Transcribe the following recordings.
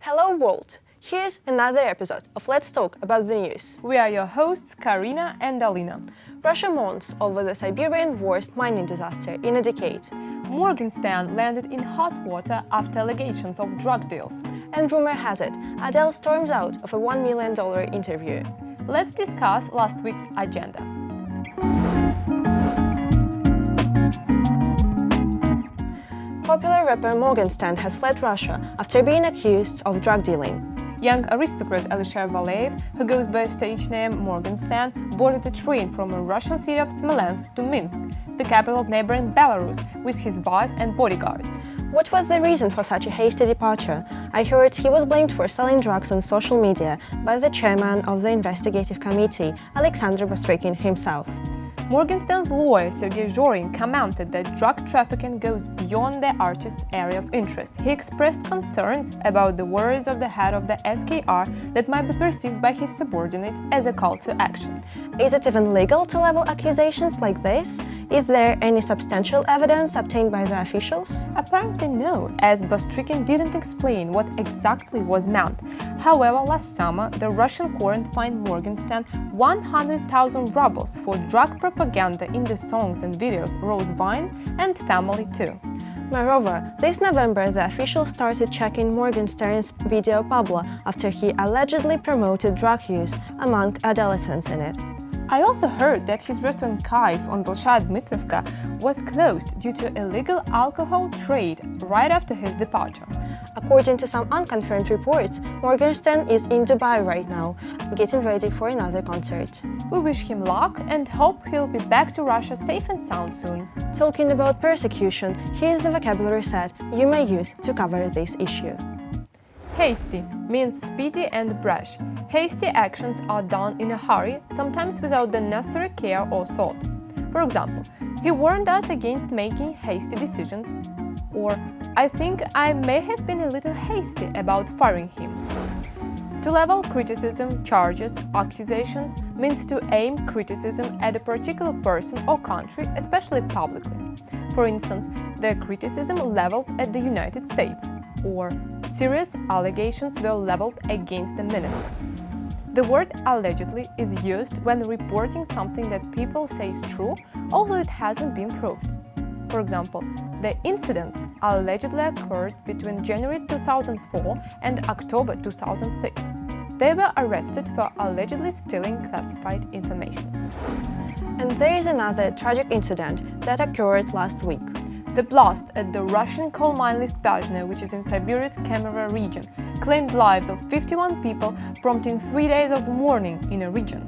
Hello world! Here's another episode of Let's Talk About the News. We are your hosts Karina and Alina. Russia mourns over the Siberian worst mining disaster in a decade. Morgenstern landed in hot water after allegations of drug deals. And rumor has it, Adele storms out of a $1 million interview. Let's discuss last week's agenda. Popular rapper Morgenstern has fled Russia after being accused of drug dealing. Young aristocrat Alisher Valeev, who goes by stage name Morgenstern, boarded a train from a Russian city of Smolensk to Minsk, the capital of neighboring Belarus, with his wife and bodyguards. What was the reason for such a hasty departure? I heard he was blamed for selling drugs on social media by the chairman of the investigative committee, Alexander Bostrykin himself. Morgenstern's lawyer Sergei Zhorin commented that drug trafficking goes beyond the artist's area of interest. He expressed concerns about the words of the head of the SKR that might be perceived by his subordinates as a call to action. Is it even legal to level accusations like this? Is there any substantial evidence obtained by the officials? Apparently no, as Bostrykin didn't explain what exactly was meant. However, last summer, the Russian court fined Morgenstern 100,000 rubles for drug propaganda in the songs and videos Rose Wine and Family too. Moreover, this November the officials started checking Morgenstern's video Pablo after he allegedly promoted drug use among adolescents in it. I also heard that his restaurant Kaif on Bolshaya Dmitrovka was closed due to illegal alcohol trade right after his departure. According to some unconfirmed reports, Morgenstern is in Dubai right now, getting ready for another concert. We wish him luck and hope he'll be back to Russia safe and sound soon. Talking about persecution, here's the vocabulary set you may use to cover this issue. Hasty means speedy and brash. Hasty actions are done in a hurry, sometimes without the necessary care or thought. For example, he warned us against making hasty decisions, or I think I may have been a little hasty about firing him. To level criticism, charges, accusations means to aim criticism at a particular person or country, especially publicly. For instance, the criticism leveled at the United States, or serious allegations were leveled against the minister. The word allegedly is used when reporting something that people say is true, although it hasn't been proved. For example, the incidents allegedly occurred between January 2004 and October 2006. They were arrested for allegedly stealing classified information. And there is another tragic incident that occurred last week. The blast at the Russian coal mine Listvyazhnaya, which is in Siberia's Kemmerer region, claimed lives of 51 people, prompting 3 days of mourning in a region.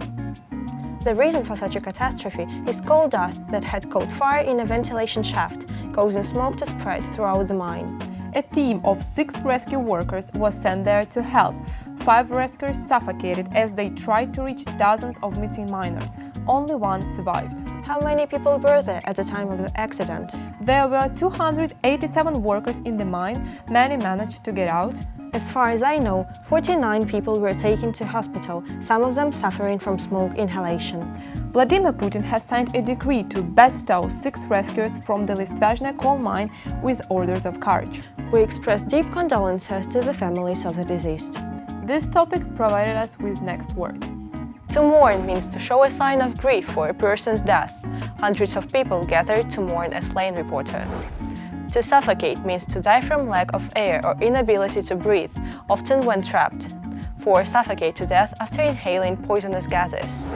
The reason for such a catastrophe is coal dust that had caught fire in a ventilation shaft, causing smoke to spread throughout the mine. A team of 6 rescue workers was sent there to help. 5 rescuers suffocated as they tried to reach dozens of missing miners. Only one survived. How many people were there at the time of the accident? There were 287 workers in the mine. Many managed to get out. As far as I know, 49 people were taken to hospital, some of them suffering from smoke inhalation. Vladimir Putin has signed a decree to bestow 6 rescuers from the Listvyazhnaya coal mine with orders of courage. We express deep condolences to the families of the deceased. This topic provided us with next words. To mourn means to show a sign of grief for a person's death. Hundreds of people gathered to mourn a slain reporter. To suffocate means to die from lack of air or inability to breathe, often when trapped. For suffocate to death after inhaling poisonous gases.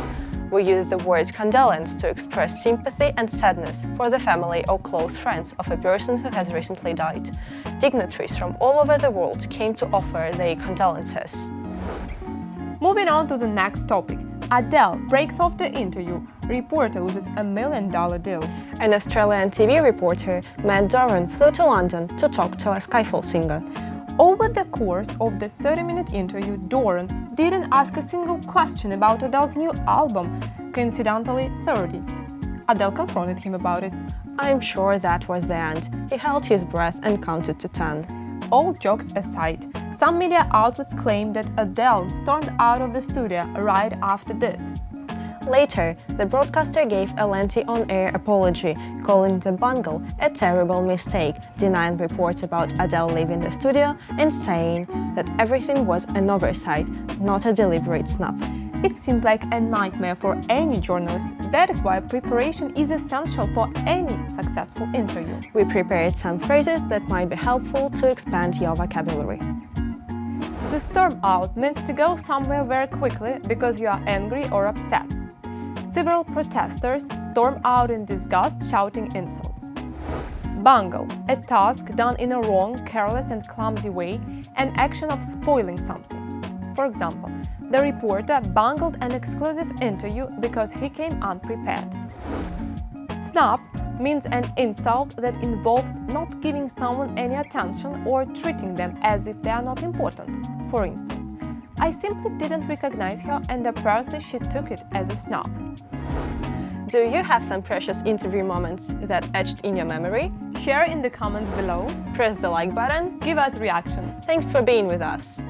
We use the word condolence to express sympathy and sadness for the family or close friends of a person who has recently died. Dignitaries from all over the world came to offer their condolences. Moving on to the next topic. Adele breaks off the interview. Reporter loses $1 million deal. An Australian TV reporter, Matt Doran, flew to London to talk to a Skyfall singer. Over the course of the 30-minute interview, Doran didn't ask a single question about Adele's new album, coincidentally 30. Adele confronted him about it. I'm sure that was the end. He held his breath and counted to 10. All jokes aside, some media outlets claim that Adele stormed out of the studio right after this. Later, the broadcaster gave a lengthy on-air apology, calling the bungle a terrible mistake, denying reports about Adele leaving the studio and saying that everything was an oversight, not a deliberate snub. It seems like a nightmare for any journalist. That is why preparation is essential for any successful interview. We prepared some phrases that might be helpful to expand your vocabulary. To storm out means to go somewhere very quickly because you are angry or upset. Several protesters storm out in disgust, shouting insults. Bungle, a task done in a wrong, careless and clumsy way, an action of spoiling something. For example, the reporter bungled an exclusive interview because he came unprepared. Snub means an insult that involves not giving someone any attention or treating them as if they are not important. For instance, I simply didn't recognize her and apparently she took it as a snub. Do you have some precious interview moments that etched in your memory? Share in the comments below. Press the like button. Give us reactions. Thanks for being with us.